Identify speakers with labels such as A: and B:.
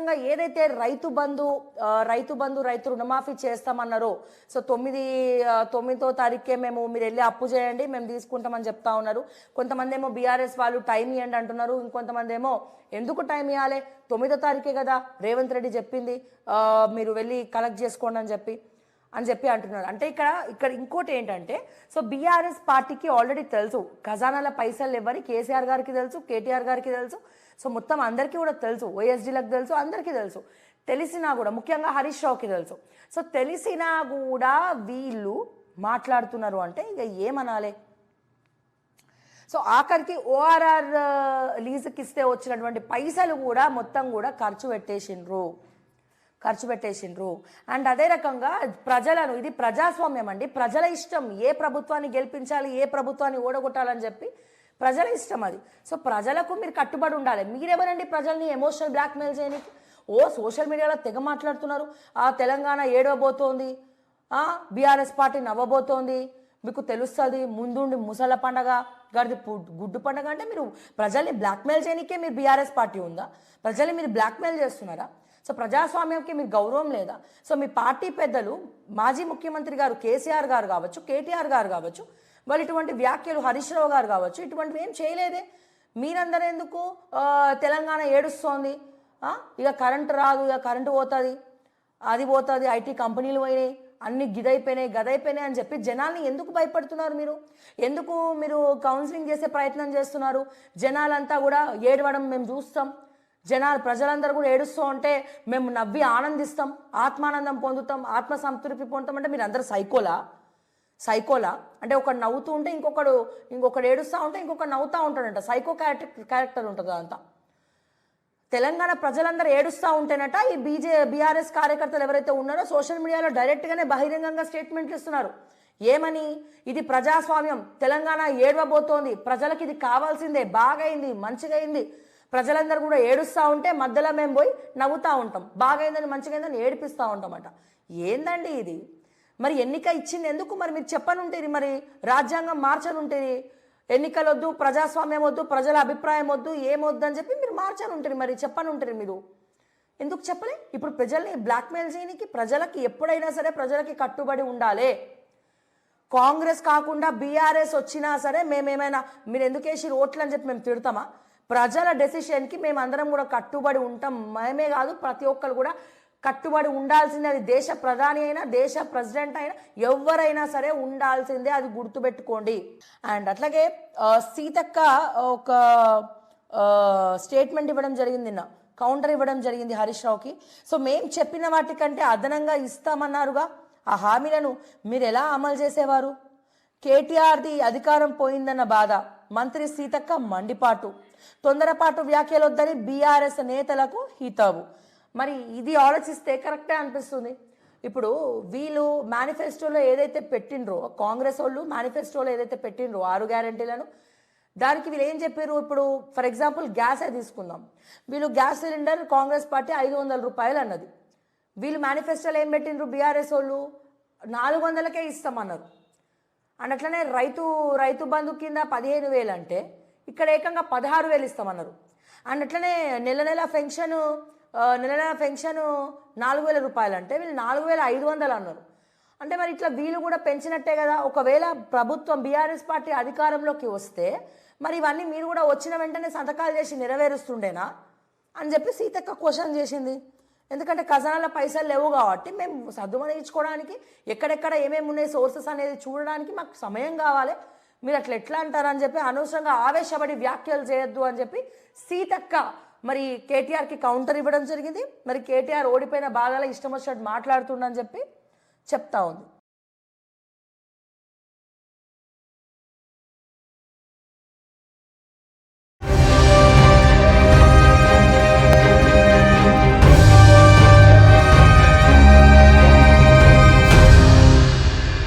A: ముఖ్యంగా ఏదైతే రైతు బంధు రైతు రుణమాఫీ చేస్తామన్నారో, సో 9వ తారీఖే మీరు వెళ్ళి అప్పు చేయండి, మేము తీసుకుంటామని చెప్తా ఉన్నారు. కొంతమంది ఏమో బీఆర్ఎస్ వాళ్ళు టైం ఇవ్వండి అంటున్నారు. ఇంకొంతమంది ఏమో ఎందుకు టైం ఇవ్వాలి, 9వ తారీఖే కదా రేవంత్ రెడ్డి చెప్పింది, మీరు వెళ్ళి కలెక్ట్ చేసుకోండి అని చెప్పి అంటున్నారు. అంటే ఇక్కడ ఇంకోటి ఏంటంటే, సో బీఆర్ఎస్ పార్టీకి ఆల్రెడీ తెలుసు ఖజానాల పైసలు ఇవ్వని కేసీఆర్ గారికి తెలుసు, కేటీఆర్ గారికి తెలుసు, సో మొత్తం అందరికీ కూడా తెలుసు, ఓఎస్డీలకు తెలుసు, అందరికీ తెలుసు. తెలిసినా కూడా ముఖ్యంగా హరీష్ రావుకి తెలుసు. సో తెలిసినా కూడా వీళ్ళు మాట్లాడుతున్నారు అంటే ఇక ఏమనాలి. సో ఆఖరికి ఓఆర్ఆర్ లీజుకి ఇస్తే వచ్చినటువంటి పైసలు కూడా మొత్తం కూడా ఖర్చు పెట్టేసిండ్రు. అండ్ అదే రకంగా ప్రజలను, ఇది ప్రజాస్వామ్యం అండి, ప్రజల ఇష్టం ఏ ప్రభుత్వాన్ని గెలిపించాలి, ఏ ప్రభుత్వాన్ని ఓడగొట్టాలని చెప్పి ప్రజల ఇష్టం అది. సో ప్రజలకు మీరు కట్టుబడి ఉండాలి. మీరెవరండి ప్రజల్ని ఎమోషనల్ బ్లాక్మెయిల్ చేయడానికి? సోషల్ మీడియాలో తెగ మాట్లాడుతున్నారు, తెలంగాణ ఏడవబోతోంది, బీఆర్ఎస్ పార్టీ నవ్వబోతోంది, మీకు తెలుస్తుంది ముందుండి ముసల పండగ గడిది గుడ్డు పండగ. అంటే మీరు ప్రజల్ని బ్లాక్మెయిల్ చేయడానికే మీరు బీఆర్ఎస్ పార్టీ ఉందా? ప్రజల్ని మీరు బ్లాక్మెయిల్ చేస్తున్నారా? సో ప్రజాస్వామ్యంకి మీకు గౌరవం లేదా? సో మీ పార్టీ పెద్దలు, మాజీ ముఖ్యమంత్రి గారు కేసీఆర్ గారు కావచ్చు, కేటీఆర్ గారు కావచ్చు, వాళ్ళు ఇటువంటి వ్యాఖ్యలు, హరీష్ రావు గారు కావచ్చు, ఇటువంటివి ఏం చేయలేదే. మీరందరూ ఎందుకు తెలంగాణ ఏడుస్తోంది, ఇక కరెంటు రాదు, ఇక కరెంటు పోతుంది, అది పోతుంది, ఐటీ కంపెనీలు పోయినాయి, అన్ని గదైపోయినాయి అని చెప్పి జనాల్ని ఎందుకు భయపడుతున్నారు? ఎందుకు మీరు కౌన్సిలింగ్ చేసే ప్రయత్నం చేస్తున్నారు? జనాలంతా కూడా ఏడవడం మేము చూస్తాం, ప్రజలందరూ కూడా ఏడుస్తూ ఉంటే మేము నవ్వి ఆనందిస్తాం, ఆత్మానందం పొందుతాం, ఆత్మసంతృప్తి పొందుతాం. అంటే మీరు అందరూ సైకోలా అంటే ఒకడు నవ్వుతూ ఉంటే ఇంకొకడు ఏడుస్తూ ఉంటే ఇంకొకడు నవ్వుతూ ఉంటాడంట. సైకో క్యారెక్టర్ ఉంటుంది అంతా. తెలంగాణ ప్రజలందరూ ఏడుస్తూ ఉంటేనట ఈ బీఆర్ఎస్ కార్యకర్తలు ఎవరైతే ఉన్నారో సోషల్ మీడియాలో డైరెక్ట్గానే బహిరంగంగా స్టేట్మెంట్లు ఇస్తున్నారు. ఏమని? ఇది ప్రజాస్వామ్యం, తెలంగాణ ఏడవబోతోంది, ప్రజలకు ఇది కావాల్సిందే, బాగైంది, మంచిగా అయింది, ప్రజలందరూ కూడా ఏడుస్తూ ఉంటే మధ్యలో మేము పోయి నవ్వుతూ ఉంటాం, బాగైందని మంచిగా ఏడిపిస్తూ ఉంటామట. ఏందండి ఇది? మరి ఎన్నిక ఇచ్చింది ఎందుకు? మరి మీరు చెప్పనుంటేది, మరి రాజ్యాంగం మార్చనుంటేది, ఎన్నికలు వద్దు, ప్రజాస్వామ్యం వద్దు, ప్రజల అభిప్రాయం వద్దు, ఏమొద్దు అని చెప్పి మీరు మార్చనుంటారు, మరి చెప్పనుంటారు. మీరు ఎందుకు చెప్పలే? ఇప్పుడు ప్రజల్ని బ్లాక్మెయిల్ చేయడానికి ప్రజలకి ఎప్పుడైనా సరే ప్రజలకి కట్టుబడి ఉండాలి. కాంగ్రెస్ కాకుండా బీఆర్ఎస్ వచ్చినా సరే మేమేమైనా మీరు ఎందుకు వేసి ఓట్లు అని చెప్పి మేము తిడతామా? ప్రజల డెసిషన్కి మేమందరం కూడా కట్టుబడి ఉంటాం. మేమే కాదు, ప్రతి ఒక్కరు కూడా కట్టుబడి ఉండాల్సిందే. అది దేశ ప్రధాని అయినా, దేశ ప్రెసిడెంట్ అయినా, ఎవరైనా సరే ఉండాల్సిందే, అది గుర్తుపెట్టుకోండి. అండ్ అట్లాగే సీతక్క ఒక స్టేట్మెంట్ ఇవ్వడం జరిగింది, కౌంటర్ ఇవ్వడం జరిగింది హరీష్ రావుకి. సో మేము చెప్పిన వాటికంటే అదనంగా ఇస్తామన్నారుగా, ఆ హామీలను మీరు ఎలా అమలు చేసేవారు? కేటీఆర్ది అధికారం పోయిందన్న బాధ, మంత్రి సీతక్క మండిపాటు, తొందరపాటు వ్యాఖ్యలొద్దని బీఆర్ఎస్ నేతలకు హితవు. మరి ఇది ఆలోచిస్తే కరెక్టే అనిపిస్తుంది. ఇప్పుడు వీళ్ళు మేనిఫెస్టోలో ఏదైతే పెట్టినరో, కాంగ్రెస్ వాళ్ళు మేనిఫెస్టోలో ఏదైతే పెట్టినరో 6 గ్యారెంటీలను, దానికి వీళ్ళు ఏం చెప్పారు? ఇప్పుడు ఫర్ ఎగ్జాంపుల్ గ్యాసే తీసుకుందాం. వీళ్ళు గ్యాస్ సిలిండర్ కాంగ్రెస్ పార్టీ 500 రూపాయలు అన్నది. వీళ్ళు మేనిఫెస్టోలో ఏం పెట్టినరు? బీఆర్ఎస్ వాళ్ళు 400కే ఇస్తామన్నారు. అండ్ అట్లనే రైతు బంధు కింద 15,000 అంటే ఇక్కడ ఏకంగా 16,000 ఇస్తామన్నారు. అండ్ అట్లనే నెల పెన్షన్ 4,000 రూపాయలు అంటే వీళ్ళు 4,500 అన్నారు. అంటే మరి ఇట్లా వీళ్ళు కూడా పెంచినట్టే కదా. ఒకవేళ ప్రభుత్వం బీఆర్ఎస్ పార్టీ అధికారంలోకి వస్తే మరి ఇవన్నీ మీరు కూడా వచ్చిన వెంటనే సంతకాలు చేసి నెరవేరుస్తుండేనా అని చెప్పి సీతక్క క్వశ్చన్ చేసింది. ఎందుకంటే ఖజానాల పైసలు లేవు కాబట్టి మేము సర్దుమనించుకోవడానికి ఎక్కడెక్కడ ఏమేమి ఉన్నాయి సోర్సెస్ అనేది చూడడానికి మాకు సమయం కావాలి. మీరు అట్లా ఎట్లా అంటారని చెప్పి అనవసరంగా ఆవేశపడి వ్యాఖ్యలు చేయొద్దు అని చెప్పి సీతక్క మరి కేటీఆర్కి కౌంటర్ ఇవ్వడం జరిగింది. మరి కేటీఆర్ ఓడిపోయిన బాధలో ఇష్టం వచ్చినట్టు మాట్లాడుతుండని చెప్పి చెప్తా ఉంది.